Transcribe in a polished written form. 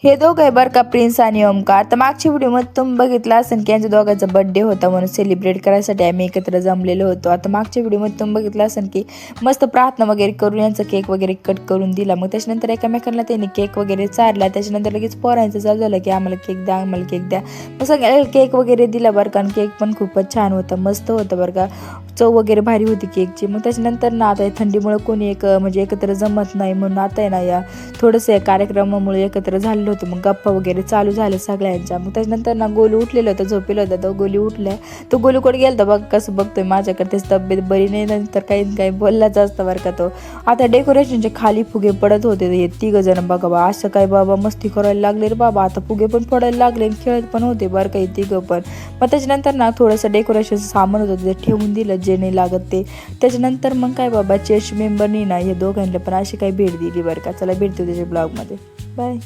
हे दोघं आहे बरं का, प्रिन्स आणि ओमकार. तर मागच्या व्हिडिओमध्ये तुम्ही बघितलं असेल की यांच्या दोघांचा बर्थडे होता म्हणून सेलिब्रेट करायसाठी आम्ही एकत्र जमलेलो होतो. आता मागच्या व्हिडिओमध्ये तुम्ही बघितलं असेल की मस्त प्रार्थना वगैरे करून यांचा केक वगैरे कट करून दिला. मग त्याच्यानंतर एकमेकांना त्यांनी केक वगैरे चारला. त्याच्यानंतर लगेच पोरांचं चालू झालं की आम्हाला केक द्या, आम्हाला केक द्या. मग सगळ्याला केक वगैरे दिला बरं का. आणि केक पण खूपच छान होता, मस्त होतं बरं का, चव वगैरे भारी होती केकची. मग त्याच्यानंतर ना आता थंडीमुळे कोणी म्हणजे एकत्र जमत नाही म्हणून आता आहे ना या थोडंसं कार्यक्रमामुळे एकत्र झालेलं होतं. मग गप्पा वगैरे चालू झाले सगळ्यांच्या. मग त्याच्यानंतर ना गोलू उठलेलं होतं, झोपेलं होतं. तो गोलू उठलाय, तो गोलूकडे गेला बघ कसं बघतोय माझ्याकडे, त्याची तब्येत बरी नाही, नंतर काही बोललाच असतं बरं का तो. आता डेकोरेशनचे खाली फुगे पडत होते, हे 3 जण बघा बा, असं काय बाबा मस्ती करायला लागले रे बाबा. आता फुगे पण पडायला लागले, खेळत पण होते बरं का 3 पण. मग त्याच्यानंतर ना थोडंसं डेकोरेशनचं सामान होतं ते ठेवून दिलं जे नाही लागत ते. त्याच्यानंतर मग काय बाबा चेस मेंबरनी ना हे दोघांना पण अशी काही भेट दिली बरं का. चला भेटतो त्याच्या ब्लॉगमध्ये, बाय.